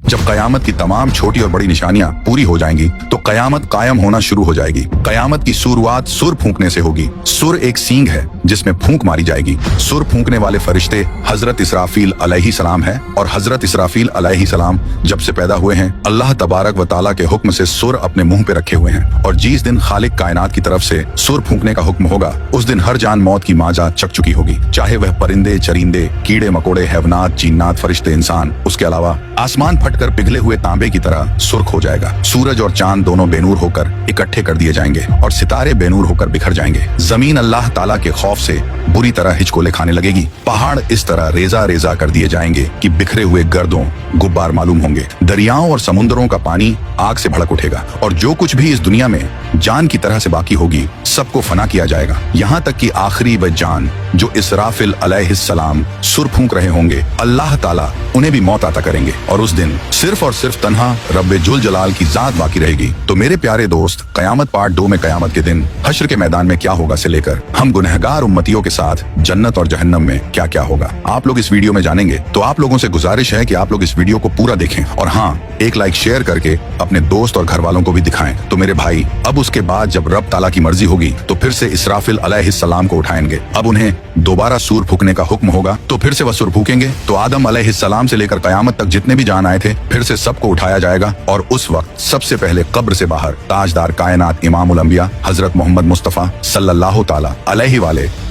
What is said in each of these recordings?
जब कयामत की तमाम छोटी और बड़ी निशानियां पूरी हो जाएंगी तो कयामत कायम होना शुरू हो जाएगी। कयामत की शुरुआत सुर फूंकने से होगी। सुर एक सींग है जिसमें फूंक मारी जाएगी। सुर फूंकने वाले फरिश्ते हजरत इसराफील अलैहिस्सलाम है, और हजरत इसराफील अलैहिस्सलाम जब से पैदा हुए हैं अल्लाह तबारक व तआला के हुक्म से सुर अपने मुंह पे रखे हुए हैं। और जिस दिन खालिक कायनात की तरफ से सुर फूंकने का हुक्म होगा उस दिन हर जान मौत की माजा चक चुकी होगी, चाहे वह परिंदे, चरिंदे, कीड़े मकोड़े, हैवनात, जिन्नात, फरिश्ते, इंसान। उसके अलावा आसमान फटकर पिघले हुए तांबे की तरह सुर्ख हो जाएगा। सूरज और चांद दोनों बेनूर होकर इकट्ठे कर दिए जाएंगे और सितारे बेनूर होकर बिखर जाएंगे। जमीन अल्लाह ताला के खौफ से बुरी तरह हिचकोले खाने लगेगी। पहाड़ इस तरह रेजा रेजा कर दिए जाएंगे कि बिखरे हुए गर्दों गुब्बार मालूम होंगे। दरियाओं और समुद्रों का पानी आग से भड़क उठेगा और जो कुछ भी इस दुनिया में जान की तरह से बाकी होगी सबको फना किया जाएगा, यहाँ तक कि आखिरी व जान जो इसराफिल अलैहिस्सलाम सुर फूंक रहे होंगे अल्लाह ताला उन्हें भी मौत अता करेंगे और उस दिन सिर्फ और सिर्फ तन्हा रब्बे जुल जलाल की जात बाकी रहेगी। तो मेरे प्यारे दोस्त, कयामत पार्ट 2 में कयामत के दिन हश्र के मैदान में क्या होगा से लेकर हम गुनहगार उम्मतियों के साथ जन्नत और जहन्नम में क्या क्या होगा आप लोग इस वीडियो में जानेंगे। तो आप लोगों से गुजारिश है कि आप लोग इस वीडियो को पूरा देखें और हाँ, एक लाइक शेयर करके अपने दोस्त और घर वालों को भी दिखाएं। तो मेरे भाई, अब उसके बाद जब रब ताला की मर्जी होगी तो फिर से इसराफिल अलैहिस्सलाम को उठाएंगे। अब उन्हें दोबारा सूर फूकने का हुक्म होगा तो फिर से वह सुर फूकेंगे। तो आदम अलैहिस्सलाम से लेकर कयामत तक जितने भी जान आए थे फिर से सबको उठाया जाएगा और उस वक्त सबसे पहले कब्र से बाहर ताजदार कायनात इमामुल अंबिया हजरत मोहम्मद मुस्तफा सल्लल्लाहु ताला अलैहि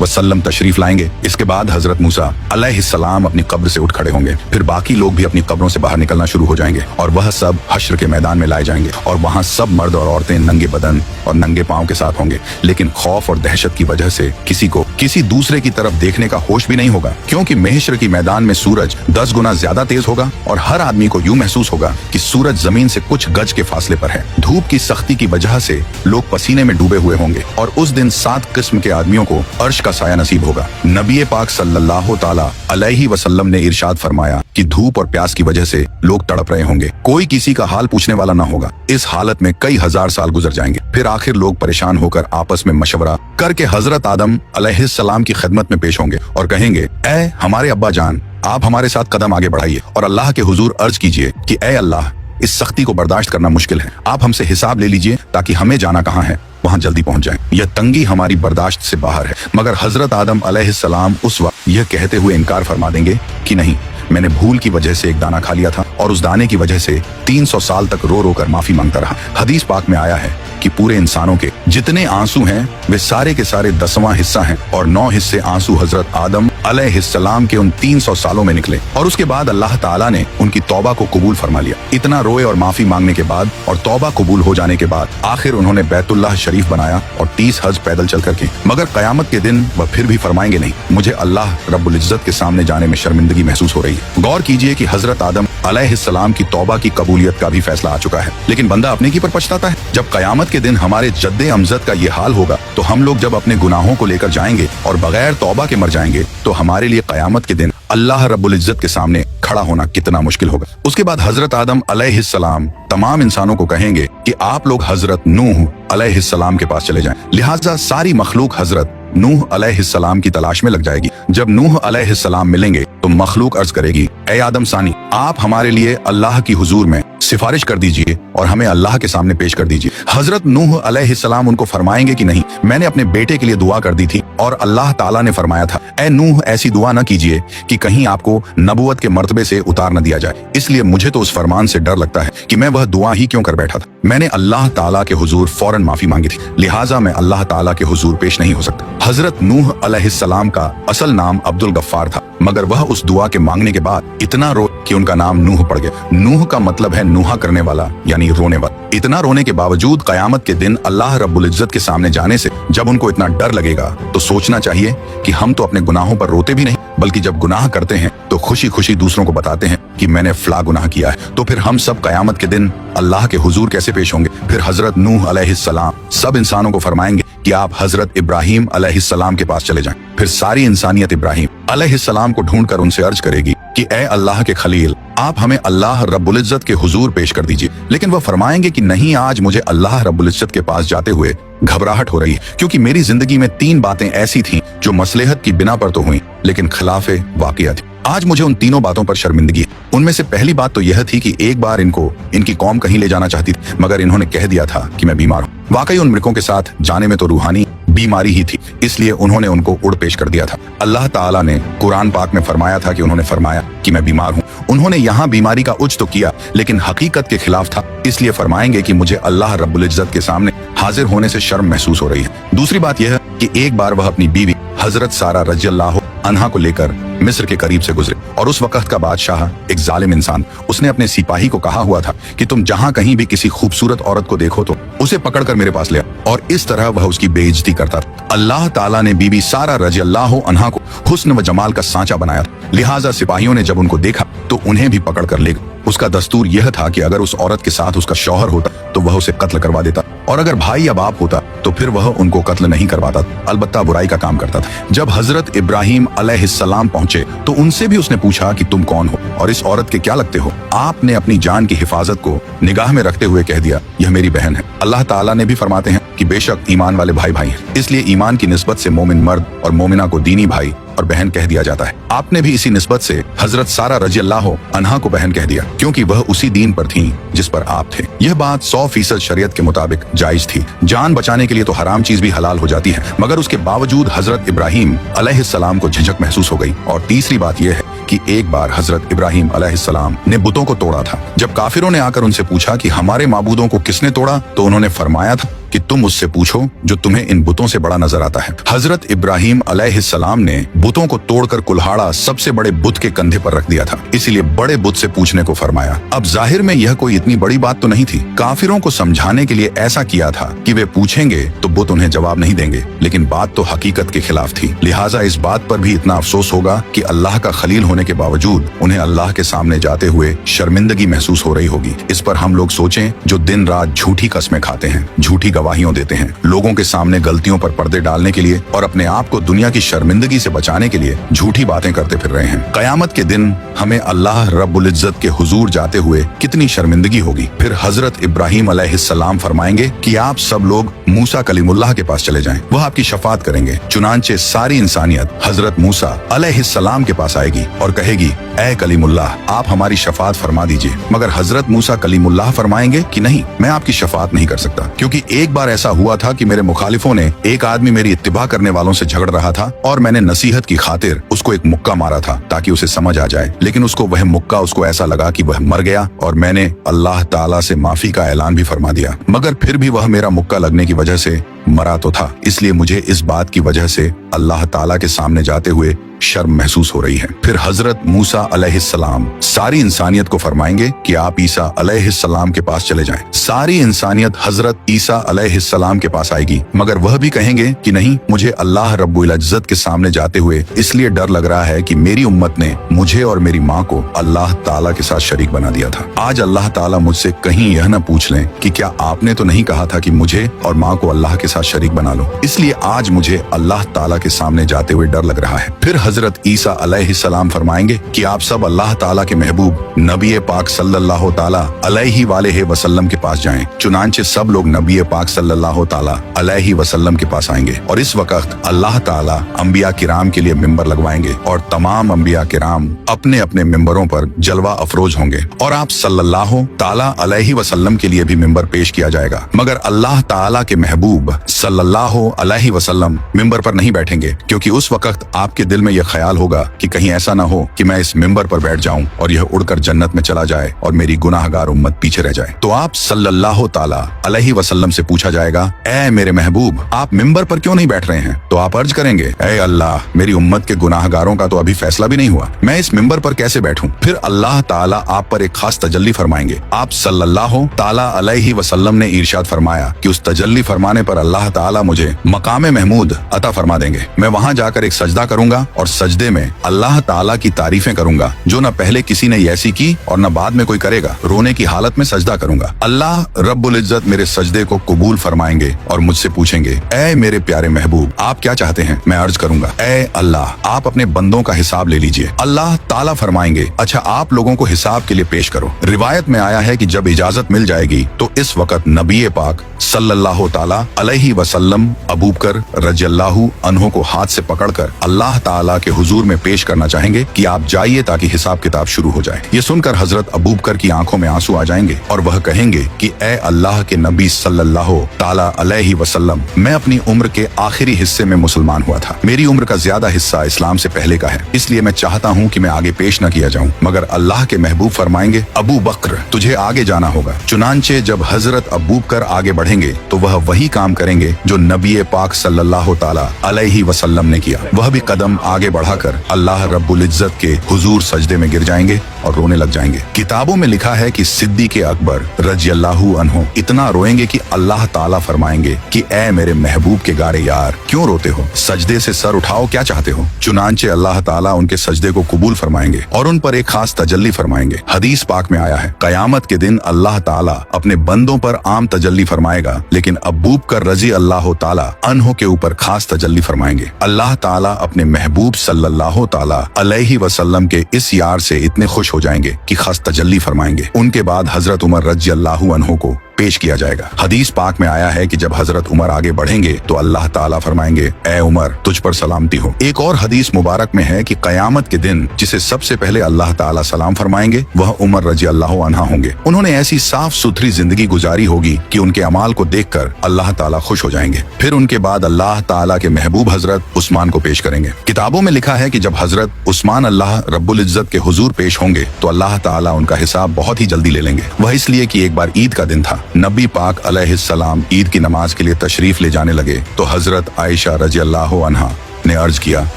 वसल्लम तशरीफ लाएंगे। इसके बाद हजरत मूसा अलैहिस्सलाम अपनी कब्र से उठ खड़े होंगे। फिर बाकी लोग भी अपनी कब्रों से बाहर निकलना शुरू हो जाएंगे और वह सब हश्र के मैदान में लाए जाएंगे और वहाँ सब मर्द और औरतें नंगे बदन और नंगे पांव के साथ होंगे। लेकिन खौफ और दहशत की वजह से किसी को किसी दूसरे की तरफ देखने का होश भी नहीं होगा, क्योंकि महशर की मैदान में सूरज 10 गुना ज्यादा तेज होगा और हर आदमी को यूं महसूस होगा कि सूरज जमीन से कुछ गज के फासले पर है। धूप की सख्ती की वजह से लोग पसीने में डूबे हुए होंगे और उस दिन 7 किस्म के आदमियों को अर्श का साया नसीब होगा। नबी पाक सल्लल्लाहु ताला अलैहि वसल्लम ने इरशाद फरमाया कि धूप और प्यास की वजह से लोग तड़प रहे होंगे, कोई किसी का हाल पूछने वाला न होगा। इस हालत में कई हजार साल गुजर जाएंगे। फिर आखिर लोग परेशान होकर आपस में मशवरा करके हजरत आदम अलैहिस्सलाम की खिदमत में पेश होंगे और कहेंगे, ऐ हमारे अब्बा जान, आप हमारे साथ कदम आगे बढ़ाइए और अल्लाह के हुजूर अर्ज कीजिए कि ऐ अल्लाह, इस सख्ती को बर्दाश्त करना मुश्किल है, आप हमसे हिसाब ले लीजिए ताकि हमें जाना कहाँ है वहाँ जल्दी पहुँच जाए। यह तंगी हमारी बर्दाश्त से बाहर है। मगर हजरत आदम अलैहिस्सलाम उस वक्त यह कहते हुए इनकार फरमा देंगे कि नहीं, मैंने भूल की वजह से एक दाना खा लिया था और उस दाने की वजह से 300 साल तक रो रो कर माफी मांगता रहा। हदीस पाक में आया है कि पूरे इंसानों के जितने आंसू हैं वे सारे के सारे 10वां हिस्सा हैं और 9 हिस्से आंसू हजरत आदम अलैहिस्सलाम के उन 300 सालों में निकले और उसके बाद अल्लाह ताला ने उनकी तौबा को कबूल फरमा लिया। इतना रोए और माफी मांगने के बाद और तौबा कबूल हो जाने के बाद आखिर उन्होंने बैतुल्लाह शरीफ बनाया और 30 हज पैदल चल करके। मगर कयामत के दिन वह फिर भी फरमाएंगे, नहीं, मुझे अल्लाह रब्बुल इज्जत के सामने जाने में शर्मिंदगी महसूस हो रही है। गौर कीजिए कि हजरत आदम अलैहिस्सलाम की तौबा की कबूलियत का भी फैसला आ चुका है, लेकिन बंदा अपने की पर पछताता है। जब कयामत के दिन हमारे जद्दे अमजद का ये हाल होगा तो हम लोग जब अपने गुनाहों को लेकर जाएंगे और बगैर तौबा के मर जाएंगे तो हमारे लिए कयामत के दिन अल्लाह रब्बुल इज्जत के सामने खड़ा होना कितना मुश्किल होगा। उसके बाद हजरत आदम अलैहिस्सलाम तमाम इंसानों को कहेंगे कि आप लोग हजरत नूह अलैहिस्सलाम के पास चले जाएं। लिहाजा सारी मखलूक हजरत नूह अलैहिस्सलाम की तलाश में लग जाएगी। जब नूह अलैहिस्सलाम मिलेंगे तो मखलूक अर्ज करेगी, ए आदम सानी, आप हमारे लिए अल्लाह की हुजूर में सिफारिश कर दीजिए और हमें अल्लाह के सामने पेश कर दीजिए। हजरत नूह अलैहिस्सलाम उनको फरमाएंगे कि नहीं, मैंने अपने बेटे के लिए दुआ कर दी थी और अल्लाह ताला ने फरमाया था, ए नूह, ऐसी दुआ न कीजिए कि कहीं आपको नबुवत के मर्तबे से उतार न दिया जाए। इसलिए मुझे तो उस फरमान से डर लगता है कि मैं वह दुआ ही क्यों कर बैठा था। मैंने अल्लाह ताला के हुजूर फौरन माफी मांगी थी, लिहाजा मैं अल्लाह ताला के हुजूर पेश नहीं हो सकता। हजरत नूह अलैहिस्सलाम का असल नाम अब्दुल गफ्फार था, मगर वह उस दुआ के मांगने के बाद इतना रो कि उनका नाम नूह पड़ गया। नूह का मतलब है नूहा करने वाला, यानी रोने वाला। इतना रोने के बावजूद कयामत के दिन अल्लाह रब्बुल इज्जत के सामने जाने से जब उनको इतना डर लगेगा तो सोचना चाहिए कि हम तो अपने गुनाहों पर रोते भी नहीं, बल्कि जब गुनाह करते हैं तो खुशी खुशी दूसरों को बताते हैं कि मैंने फला गुनाह किया है। तो फिर हम सब कयामत के दिन अल्लाह के हुजूर कैसे पेश होंगे? फिर हजरत नूह अलैहिस्सलाम सब इंसानों को फरमाएंगे कि आप हजरत इब्राहिम अलैहिस्सलाम के पास चले जाएं। फिर सारी इंसानियत इब्राहिम अलैहिस्सलाम को ढूंढकर उनसे अर्ज करेगी कि ए अल्लाह के खलील, आप हमें अल्लाह रब्बुल इज्जत के हुजूर पेश कर दीजिए। लेकिन वह फरमाएंगे कि नहीं, आज मुझे अल्लाह रब्बुल इज्जत के पास जाते हुए घबराहट हो रही है, क्योंकि मेरी जिंदगी में 3 बातें ऐसी थीं जो मसलहत की बिना पर तो हुई लेकिन खिलाफे वाक़िया थी। आज मुझे उन तीनों बातों पर शर्मिंदगी है। उनमें से पहली बात तो यह थी कि एक बार इनको इनकी कौम कहीं ले जाना चाहती थी, मगर इन्होंने कह दिया था कि मैं बीमार हूँ। वाकई उन मृगों के साथ जाने में तो रूहानी बीमारी ही थी, इसलिए उन्होंने उनको उड़ पेश कर दिया था। अल्लाह ताला ने कुरान पाक में फरमाया था कि उन्होंने फरमाया कि मैं बीमार हूँ। उन्होंने यहाँ बीमारी का उच्च तो किया, लेकिन हकीकत के खिलाफ था, इसलिए फरमाएंगे कि मुझे अल्लाह रब्बुल इज्जत के सामने हाजिर होने से शर्म महसूस हो रही है। दूसरी बात यह कि एक बार वह अपनी बीवी हजरत सारा रज़ियल्लाहु अन्हा को लेकर मिस्र के करीब से गुजरे, और उस वक्त का बादशाह एक जालिम इंसान, उसने अपने सिपाही को कहा हुआ था कि तुम जहां कहीं भी किसी खूबसूरत औरत को देखो तो उसे पकड़कर मेरे पास ले आओ, और इस तरह वह उसकी बेइज्जती करता था। अल्लाह ताला ने बीबी सारा रज़ियल्लाहु अन्हा को हुस्न व जमाल का सांचा बनाया था, लिहाजा सिपाहियों ने जब उनको देखा तो उन्हें भी पकड़ कर ले गए। उसका दस्तूर यह था कि अगर उस औरत के साथ उसका शौहर होता तो वह उसे कत्ल करवा देता, और अगर भाई या बाप होता तो फिर वह उनको कत्ल नहीं करवाता, अलबत्ता बुराई का काम करता था। जब हजरत इब्राहिम अलैहिस्सलाम पहुंचे तो उनसे भी उसने पूछा कि तुम कौन हो और इस औरत के क्या लगते हो। आपने अपनी जान की हिफाजत को निगाह में रखते हुए कह दिया, यह मेरी बहन है। अल्लाह ताला ने भी फरमाते हैं कि बेशक ईमान वाले भाई भाई हैं, इसलिए ईमान की निस्बत से मोमिन मर्द और मोमिना को दीनी भाई और बहन कह दिया जाता है। आपने भी इसी निस्बत से हजरत सारा रज़ियल्लाहु अन्हा को बहन कह दिया, क्योंकि वह उसी दीन पर थीं जिस पर आप थे। यह बात 100% शरीयत के मुताबिक जायज थी। जान बचाने के लिए तो हराम चीज भी हलाल हो जाती है, मगर उसके बावजूद हजरत इब्राहिम अलैहिस्सलाम को झिझक महसूस हो गई। और तीसरी बात यह है कि एक बार हजरत इब्राहिम अलैहिस्सलाम ने बुतों को तोड़ा था। जब काफिरों ने आकर उनसे पूछा कि हमारे माबूदों को किसने तोड़ा, तो उन्होंने फरमाया था कि तुम उससे पूछो जो तुम्हें इन बुतों से बड़ा नजर आता है। हजरत इब्राहिम अलैहिस्सलाम ने बुतों को तोड़कर कुल्हाड़ा सबसे बड़े बुत के कंधे पर रख दिया था, इसीलिए बड़े बुत से पूछने को फरमाया। अब जाहिर में यह कोई इतनी बड़ी बात तो नहीं थी। काफिरों को समझाने के लिए ऐसा किया था कि वे पूछेंगे तो बुत उन्हें जवाब नहीं देंगे, लेकिन बात तो हकीकत के खिलाफ थी। लिहाजा इस बात पर भी इतना अफसोस होगा कि अल्लाह का खलील होने के बावजूद उन्हें अल्लाह के सामने जाते हुए शर्मिंदगी महसूस हो रही होगी। इस पर हम लोग सोचें जो दिन रात झूठी कस्में खाते हैं, झूठी गवाहियों देते हैं, लोगों के सामने गलतियों पर पर्दे डालने के लिए और अपने आप को दुनिया की शर्मिंदगी से बचाने के लिए झूठी बातें करते फिर रहे हैं। कयामत के दिन हमें अल्लाह रब्बुल इज्जत के हुजूर जाते हुए कितनी शर्मिंदगी होगी। फिर हजरत इब्राहिम अलैहिस्सलाम फरमाएंगे कि आप सब लोग मूसा कलीमुल्लाह के पास चले जाएं, वह आपकी शफात करेंगे। चुनांचे सारी इंसानियत हजरत मूसा अलैहिस्सलाम के पास आएगी और कहेगी, ऐ कलीमुल्लाह, आप हमारी शफात फरमा दीजिए। मगर हजरत मूसा कलीमुल्लाह फरमाएंगे कि नहीं, मैं आपकी शफात नहीं कर सकता, क्योंकि एक बार ऐसा हुआ था कि मेरे मुखालिफों ने एक आदमी मेरी इत्तिबा करने वालों से झगड़ रहा था और मैंने नसीहत की खातिर उसको एक मुक्का मारा था ताकि उसे समझ आ जाए, लेकिन उसको वह मुक्का उसको ऐसा लगा कि वह मर गया और मैंने अल्लाह ताला से माफी का ऐलान भी फरमा दिया, मगर फिर भी वह मेरा मुक्का लगने की वजह से मरा तो था। इसलिए मुझे इस बात की वजह से अल्लाह ताला के सामने जाते हुए शर्म महसूस हो रही है। फिर हजरत मूसा अलैहिस्सलाम सारी इंसानियत को फरमाएंगे कि आप ईसा अलैहिस्सलाम के पास चले जाएं। सारी इंसानियत हजरत ईसा अलैहिस्सलाम के पास आएगी, मगर वह भी कहेंगे कि नहीं, मुझे अल्लाह रब्बुल इज्जत के सामने जाते हुए इसलिए डर लग रहा है कि मेरी उम्मत ने मुझे और मेरी माँ को अल्लाह ताला के साथ शरीक बना दिया था। आज अल्लाह ताला मुझसे कहीं यह न पूछ लें कि क्या आपने तो नहीं कहा था कि मुझे और माँ को अल्लाह के साथ शरीक बना लो। इसलिए आज मुझे अल्लाह ताला के सामने जाते हुए डर लग रहा है। फिर हजरत ईसा अलैहिस्सलाम फरमाएंगे कि आप सब अल्लाह ताला के महबूब नबी पाक सल्लल्लाहु ताला अलैहि वालेहि वसल्लम के पास जाएं। चुनांचे सब लोग नबी पाक सल्लल्लाहु ताला अलैहि वसल्लम के पास आएंगे और इस वक्त अल्लाह ताला अंबिया किराम के लिए मिंबर लगवाएंगे और तमाम अंबिया किराम अपने अपने मिंबरों पर जलवा अफरोज होंगे और आप सल्लल्लाहु ताला अलैहि वसल्लम के लिए भी मिंबर पेश किया जाएगा। मगर अल्लाह ताला के महबूब सल्लल्लाहु अलैहि वसल्लम मिंबर पर नहीं बैठेंगे, क्योंकि उस वक्त आपके दिल में यह ख्याल होगा कि कहीं ऐसा ना हो कि मैं इस मिंबर पर बैठ जाऊं और यह उड़कर जन्नत में चला जाए और मेरी गुनाहगार उम्मत पीछे रह जाए। तो आप सल्लल्लाहु ताला अलैहि वसल्लम से पूछा जाएगा, ऐ मेरे महबूब, आप मिंबर पर क्यों नहीं बैठ रहे हैं? तो आप अर्ज करेंगे, ऐ अल्लाह, मेरी उम्मत के गुनाहगारों का तो अभी फैसला भी नहीं हुआ, मैं इस मिंबर पर कैसे बैठूं? फिर अल्लाह ताला आप पर एक खास तजल्ली फरमाएंगे। आप सल्लल्लाहु ताला अलैहि वसल्लम ने इरशाद फरमाया कि उस तजल्ली फरमाने पर अल्लाह ताला मुझे मकाम महमूद अता फरमा देंगे। मैं वहां जाकर एक सजदा करूंगा और सजदे में अल्लाह ताला की तारीफें करूंगा जो न पहले किसी ने ऐसी की और न बाद में कोई करेगा। रोने की हालत में सजदा करूंगा। अल्लाह रब्बुल इज्जत मेरे सजदे को कबूल फरमाएंगे और मुझसे पूछेंगे, ऐ मेरे प्यारे महबूब, आप क्या चाहते हैं? मैं अर्ज करूंगा, ऐ अल्लाह, आप अपने बंदों का हिसाब ले लीजिए। अल्लाह ताला फरमाएंगे, अच्छा आप लोगों को हिसाब के लिए पेश करो। रिवायत में आया है कि जब इजाजत मिल जाएगी तो इस वक्त नबी पाक सल्लल्लाहु ताला अलैहि अलैहि वसल्लम अबू बकर रज़ियल्लाहु अन्हु को हाथ से पकड़कर अल्लाह ताला के हुजूर में पेश करना चाहेंगे कि आप जाइए ताकि हिसाब किताब शुरू हो जाए। ये सुनकर हजरत अबू बकर की आंखों में आंसू आ जाएंगे और वह कहेंगे कि ए अल्लाह के नबी सल्लल्लाहु ताला अलैहि वसल्लम, मैं अपनी उम्र के आखिरी हिस्से में मुसलमान हुआ था। मेरी उम्र का ज्यादा हिस्सा इस्लाम से पहले का है, इसलिए मैं चाहता हूँ कि मैं आगे पेश न किया जाऊँ। मगर अल्लाह के महबूब फरमाएंगे, अबू बकर तुझे आगे जाना होगा। चुनांचे जब हजरत अबू बकर आगे बढ़ेंगे तो वह वही काम करेंगे जो नबी पाक सल्लल्लाहु ताला अलैहि वसल्लम ने किया। वह भी कदम आगे बढ़ाकर अल्लाह रब्बुल इज्जत के हुजूर सजदे में गिर जाएंगे और रोने लग जाएंगे। किताबों में लिखा है कि सिद्दीक़ अकबर रज़ियल्लाहु अन्हु इतना रोएंगे कि अल्लाह ताला फरमाएंगे कि ए मेरे महबूब के गारे यार, क्यों रोते हो? सजदे से सर उठाओ, क्या चाहते हो? चुनांचे अल्लाह ताला उनके सजदे को कबूल फरमाएंगे और उन पर एक खास तजल्ली फरमाएंगे। हदीस पाक में आया है, कयामत के दिन अल्लाह ताला अपने बंदों पर आम तजल्ली फरमाएगा, लेकिन अबू बकर रज़ियल्लाहु ताला अन्हु के ऊपर खास तजल्ली फरमाएंगे। अल्लाह ताला अपने महबूब सल्लल्लाहु ताला अलैहि वसल्लम के इस यार से इतने खुश हो जाएंगे कि खास तजल्ली फरमाएंगे। उनके बाद हजरत उमर रज़ियल्लाहु अन्हु को पेश किया जाएगा। हदीस पाक में आया है कि जब हजरत उमर आगे बढ़ेंगे तो अल्लाह ताला फरमाएंगे, ए उमर तुझ पर सलामती हो। एक और हदीस मुबारक में है कि कयामत के दिन जिसे सबसे पहले अल्लाह ताला सलाम फरमाएंगे वह उमर रज़ियल्लाहु अन्हा होंगे। उन्होंने ऐसी साफ सुथरी जिंदगी गुजारी होगी कि उनके अमाल को देखकर अल्लाह ताला खुश हो जाएंगे। फिर उनके बाद अल्लाह ताला के महबूब हजरत उस्मान को पेश करेंगे। किताबों में लिखा है कि जब हजरत उस्मान अल्लाह रब्बुल इज्जत के हुजूर पेश होंगे तो अल्लाह ताला उनका हिसाब बहुत ही जल्दी ले लेंगे। वह इसलिए कि एक बार ईद का दिन था। नबी पाक अलैहिस्सलाम ईद की नमाज के लिए तशरीफ ले जाने लगे तो हजरत आयशा रज़ियल्लाहु अन्हा ने अर्ज किया,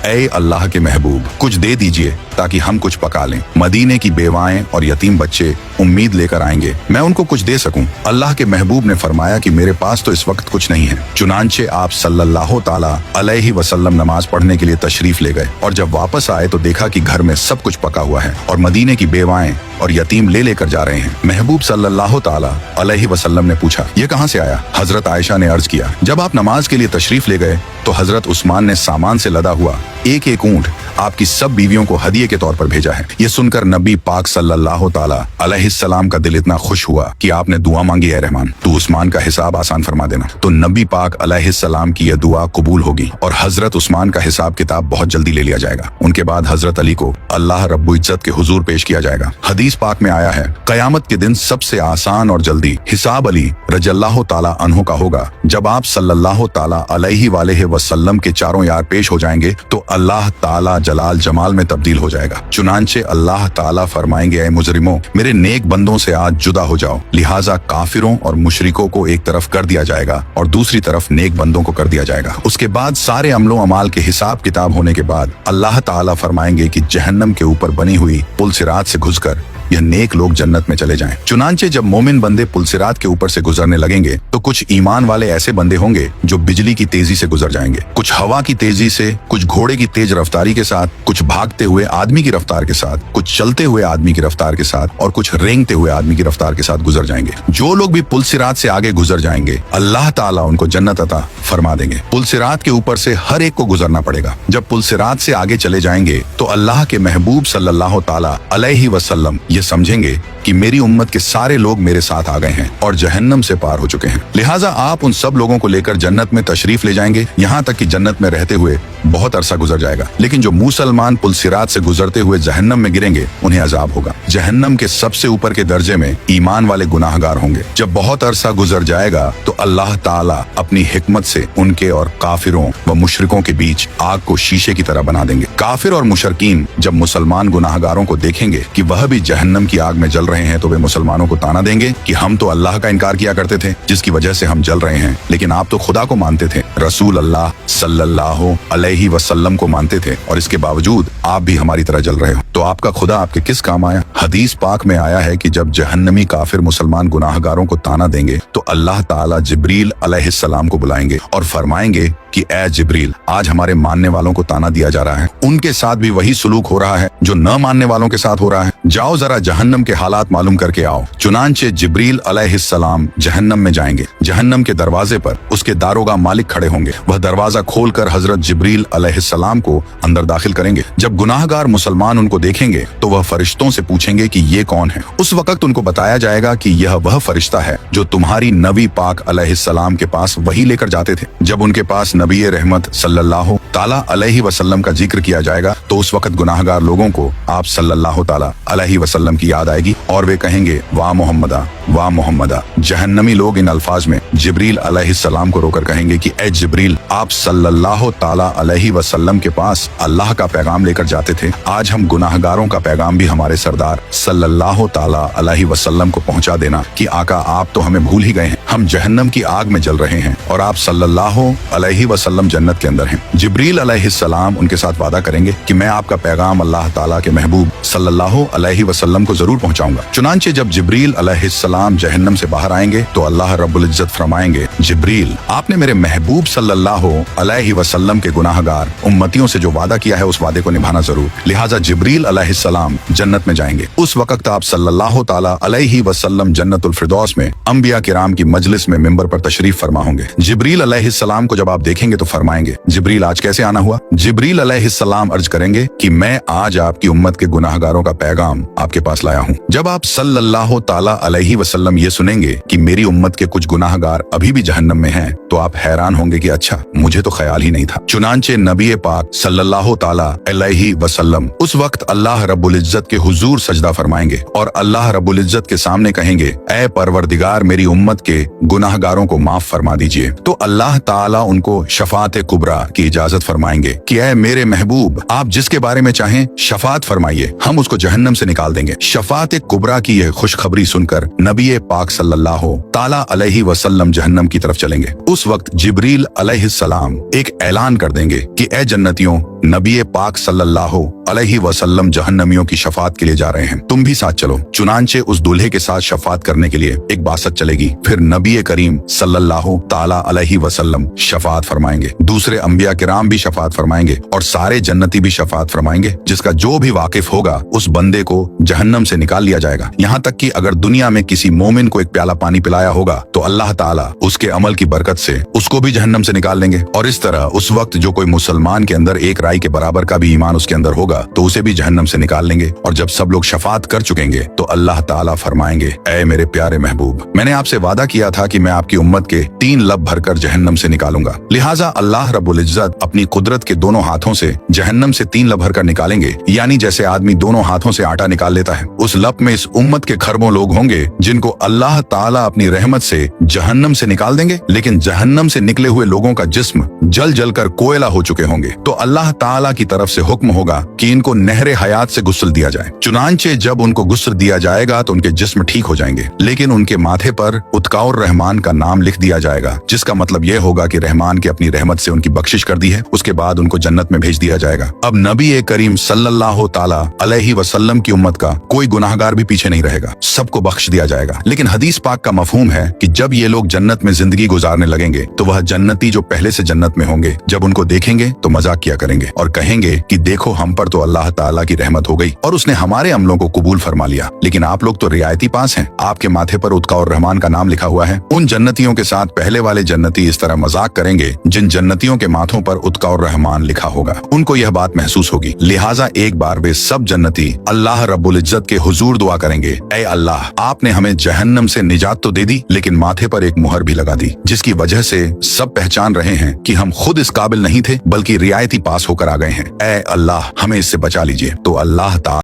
ए अल्लाह के महबूब कुछ दे दीजिए ताकि हम कुछ पका लें। मदीने की बेवाएं और यतीम बच्चे उम्मीद लेकर आएंगे, मैं उनको कुछ दे सकूं। अल्लाह के महबूब ने फरमाया कि मेरे पास तो इस वक्त कुछ नहीं है। चुनांचे आप सल्लल्लाहु ताला अलैहि वसल्लम नमाज पढ़ने के लिए तशरीफ ले गए और जब वापस आए तो देखा कि घर में सब कुछ पका हुआ है और मदीने की बेवाएं और यतीम ले लेकर जा रहे हैं। महबूब सल्लल्लाहु ताला अलैहि वसल्लम ने पूछा, ये कहाँ से आया? हजरत आयशा ने अर्ज किया, जब आप नमाज के लिए तशरीफ ले गए तो हजरत उस्मान ने सामान से लदा हुआ एक एक ऊंट आपकी सब बीवियों को हदिये के तौर पर भेजा है। ये सुनकर नबी पाक सल्लल्लाहु ताला अलैहिस्सलाम का दिल इतना खुश हुआ कि आपने दुआ मांगी, है रहमान तू उस्मान का हिसाब आसान फरमा देना। तो नबी पाक अलैहिस्सलाम की यह दुआ कबूल होगी और हजरत उस्मान का हिसाब किताब बहुत जल्दी ले लिया जाएगा। उनके बाद हजरत अली को अल्लाह रब्बुल इज्जत के हुजूर पेश किया जाएगा। हदीस पाक में आया है, कयामत के दिन सबसे आसान और जल्दी हिसाब अली रज़ियल्लाहु ताला अन्हु का होगा। जब आप सल्लल्लाहु ताला अलैहि वसल्लम के चारों यार पेश हो जाएंगे तो अल्लाह ताला जलाल जमाल में तब्दील हो जाएगा। चुनांचे अल्लाह ताला फरमाएंगे, ऐ मुजरिमों मेरे नेक बंदों से आज जुदा हो जाओ। लिहाजा काफिरों और मुशरिकों को एक तरफ कर दिया जाएगा और दूसरी तरफ नेक बंदों को कर दिया जाएगा। उसके बाद सारे अमलों अमाल के हिसाब किताब होने के बाद अल्लाह ताला फरमाएंगे कि जहन्नम के ऊपर बनी हुई पुल सिरात से घुसकर यह नेक लोग जन्नत में चले जाएं। चुनांचे जब मोमिन बंदे पुलसिरात के ऊपर से गुजरने लगेंगे तो कुछ ईमान वाले ऐसे बंदे होंगे जो बिजली की तेजी से गुजर जाएंगे, कुछ हवा की तेजी से, कुछ घोड़े की तेज रफ्तारी के साथ, कुछ भागते हुए आदमी की रफ्तार के साथ, कुछ चलते हुए आदमी की रफ्तार के साथ और कुछ रेंगते हुए आदमी की रफ्तार के साथ गुजर जाएंगे। जो लोग भी पुलसिरात से आगे गुजर जाएंगे अल्लाह ताला उनको जन्नत अता फरमा देंगे। पुलसिरात के ऊपर से हर एक को गुजरना पड़ेगा। जब पुलसिरात से आगे चले जाएंगे तो अल्लाह के महबूब सल्लल्लाहु ताला अलैहि वसल्लम ये समझेंगे कि मेरी उम्मत के सारे लोग मेरे साथ आ गए हैं और जहन्नम से पार हो चुके हैं। लिहाजा आप उन सब लोगों को लेकर जन्नत में तशरीफ ले जाएंगे, यहाँ तक कि जन्नत में रहते हुए बहुत अरसा गुजर जाएगा। लेकिन जो मुसलमान पुलसिरात से गुजरते हुए जहन्नम में गिरेंगे उन्हें अजाब होगा। जहन्नम के सबसे ऊपर के दर्जे में ईमान वाले गुनाहगार होंगे। जब बहुत अरसा गुजर जाएगा तो अल्लाह ताला अपनी हिकमत से उनके और काफिरों व मुशरिकों के बीच आग को शीशे की तरह बना देंगे। काफिर और मुशरकीन जब मुसलमान गुनाहगारों को देखेंगे कि वह भी जहन्नम की आग में जल रहे हैं तो वे मुसलमानों को ताना देंगे कि हम तो अल्लाह का इनकार किया करते थे जिसकी वजह से हम जल रहे हैं, लेकिन आप तो खुदा को मानते थे, रसूल अल्लाह सल्लल्लाहु अलैहि वसल्लम को मानते थे और इसके बावजूद आप भी हमारी तरह जल रहे हो, तो आपका खुदा आपके किस काम आया? हदीस पाक में आया है कि जब जहन्नमी काफिर मुसलमान गुनाहगारों को ताना देंगे तो अल्लाह ताला जिब्रील अलैहिस्सलाम को बुलाएंगे और फरमाएंगे कि ए जिब्रील, आज हमारे मानने वालों को ताना दिया जा रहा है, उनके साथ भी वही सुलूक हो रहा है जो न मानने वालों के साथ हो रहा है। जाओ जरा जरा जहन्नम के हालात मालूम करके आओ। चुनांचे जिब्रील अलैहिस्सलाम जहन्नम में जाएंगे। जहन्नम के दरवाजे पर उसके दारोगा मालिक खड़े होंगे। वह दरवाजा खोलकर हजरत जिब्रील अलैहिस्सलाम को अंदर दाखिल करेंगे। जब गुनाहगार मुसलमान उनको देखेंगे तो वह फरिश्तों से पूछेंगे कि ये कौन है। उस वक्त उनको बताया जाएगा कि यह वह फरिश्ता है जो तुम्हारी नबी पाक अलैहिस्सलाम के पास वही लेकर जाते थे। जब उनके पास नबी रहमत सल्लल्लाहु ताला अलैहि वसल्लम का जिक्र किया जाएगा तो उस वक्त गुनाहगार लोगों को आप सल्लल्लाहु ताला अलैहि वसल्लम की याद आएगी और वे कहेंगे वाह मोहम्मदा, वाह मोहम्मदा। जहन्नमी लोग इन अल्फाज में जिब्रील अलैहिस्सलाम को रोकर कहेंगे कि ए जिब्रील, आप सल्लल्लाहु ताला अलैहि वसल्लम के पास अल्लाह का पैगाम लेकर जाते थे। आज हम गुनाहगारों का पैगाम भी हमारे सरदार सल्लल्लाहु ताला अलैहि वसल्लम को पहुंचा देना कि आका आप तो हमें भूल ही गए हैं। हम जहन्नम की आग में जल रहे हैं और आप सल्लल्लाहु अलैहि वसल्लम जन्नत के अंदर हैं। जिब्रील अलैहिस्सलाम उनके साथ वादा करेंगे कि मैं आपका पैगाम अल्लाह ताला के महबूब सल्लल्लाहु अलैहि वसल्लम को जरूर पहुंचाऊंगा। चुनांचे जब जिब्रील अलैहिस्सलाम जहन्नम से बाहर आएंगे तो अल्लाह रब्बुल इज्जत फरमाएंगे, जिब्रील आपने मेरे महबूब सल्लल्लाहु अलैहि वसल्लम के गुनाहगार उम्मतियों से जो वादा किया है उस वादे को निभाना जरूर। लिहाजा जिब्रील अलैहिस्सलाम जन्नत में जाएंगे। उस वक्त आप सल्लल्लाहु ताला अलैहि वसल्लम जन्नतुल फिरदौस में अंबिया किराम की मजलिस में मिंबर पर तशरीफ फरमा होंगे। जिब्रील अलैहिस्सलाम को जब आप देखेंगे तो फरमाएंगे, जिब्रील आज कैसे आना हुआ? जिब्रील अलैहिस्सलाम अर्ज करेंगे कि मैं आज आपकी उम्मत के गुनाहगारों का पैगाम आपके पास लाया हूँ। जब आप सल्लल्लाहु ताला अलैहि वसल्लम ये सुनेंगे कि मेरी उम्मत के कुछ गुनाहगार अभी भी जहन्नम में हैं, तो आप हैरान होंगे कि अच्छा, मुझे तो ख्याल ही नहीं था। चुनांचे नबी पाक सल्लल्लाहु ताला अलैहि वसल्लम उस वक्त अल्लाह रब्बुल इज्जत के हुजूर सजदा फरमाएंगे और अल्लाह रब्बुल इज्जत के सामने कहेंगे, ऐ परवरदिगार मेरी उम्मत के गुनाहगारों को माफ फरमा दीजिए। तो अल्लाह ताला उनको शफात कुबरा की इजाजत फरमाएंगे कि ऐ मेरे महबूब, आप जिसके बारे में चाहें शफात फरमाइए, हम उसको जहन्नम से निकाल देंगे। शफात कुबरा की यह खुशखबरी सुनकर नबी पाक सल्लल्लाहु ताला अलैहि वसल्लम जहन्नम की तरफ चलेंगे। उस वक्त जिब्रील अलैहिस्सलाम एक ऐलान कर देंगे कि ऐ जन्नतियों, नबी पाक सल्लल्लाहु अलैहि वसल्लम जहन्नमियों की शफात के लिए जा रहे हैं, तुम भी साथ चलो। चुनांचे उस दूल्हे के साथ शफात करने के लिए एक बासत चलेगी। फिर नबी करीम सल्लल्लाहु ताला अलैहि वसल्लम शफात फरमाएंगे, दूसरे अंबिया किराम भी शफात फरमाएंगे और सारे जन्नती भी शफात फरमाएंगे। जिसका जो भी वाकिफ होगा उस बंदे को जहन्नम से निकाल लिया जाएगा। यहाँ तक कि अगर दुनिया में किसी मोमिन को एक प्याला पानी पिलाया होगा तो अल्लाह ताला उसके अमल की बरकत से उसको भी जहन्नम से निकाल लेंगे। और इस तरह उस वक्त जो कोई मुसलमान के अंदर एक राई के बराबर का भी ईमान उसके अंदर होगा तो उसे भी जहन्नम से निकाल लेंगे। और जब सब लोग शफात कर चुकेंगे तो अल्लाह ताला फरमाएंगे, ऐ मेरे प्यारे महबूब, मैंने आपसे वादा किया था कि मैं आपकी उम्मत के 3 लब भरकर जहन्नम से निकालूंगा। लिहाजा अल्लाह रब्बुल इज्जत अपनी कुदरत के दोनों हाथों से जहन्नम से 3 लब भरकर निकालेंगे। यानी जैसे आदमी दोनों हाथों से आटा निकाल लेता है, उस लब में इस उम्मत के खरबों लोग होंगे जिनको अल्लाह ताला अपनी रहमत से जहन्नम से निकाल देंगे। लेकिन जहन्नम से निकले हुए लोगों का जिस्म जल जल कर कोयला हो चुके होंगे। तो अल्लाह ताला की तरफ से हुक्म होगा कि इनको नहरे हयात से गुस्ल दिया जाए। चुनांचे जब उनको गुस्ल दिया जाएगा तो उनके जिस्म ठीक हो जाएंगे, लेकिन उनके माथे पर उत्काउर रहमान का नाम लिख दिया जाएगा, जिसका मतलब यह होगा कि रहमान की अपनी रहमत से उनकी बख्शिश कर दी है। उसके बाद उनको जन्नत में भेज दिया जाएगा। अब नबी करीम सल्लल्लाहु ताला अलैहि वसल्लम की उम्मत का कोई गुनाहगार भी पीछे नहीं रहेगा, सबको बख्श दिया जाएगा। लेकिन हदीस पाक का मफहूम है कि जब ये लोग जन्नत में जिंदगी गुजारने लगेंगे तो वह जन्नती जो पहले से जन्नत में होंगे, जब उनको देखेंगे तो मजाक किया करेंगे और कहेंगे कि देखो हम पर तो अल्लाह ताला की रहमत हो गई और उसने हमारे अमलों को कबूल फरमा लिया, लेकिन आप लोग तो रियायती पास हैं, आपके माथे पर उत्का और रहमान का नाम लिखा हुआ है। उन जन्नतियों के साथ पहले वाले जन्नती इस तरह मजाक करेंगे जिन जन्नतियों के माथों पर उत्का और रहमान लिखा होगा। उनको यह बात महसूस होगी। लिहाजा एक बार वे सब जन्नती अल्लाह रब्बुल इज्जत के हुजूर दुआ करेंगे, ऐ अल्लाह, आपने हमें जहन्नम से निजात तो दे दी, लेकिन माथे पर एक मुहर भी लगा दी, जिसकी वजह से सब पहचान रहे हैं कि हम खुद इस काबिल नहीं थे बल्कि रियायती पास होकर आ गए हैं। ऐ अल्लाह, हमें इससे बचा लीजिए। तो अल्लाह ताला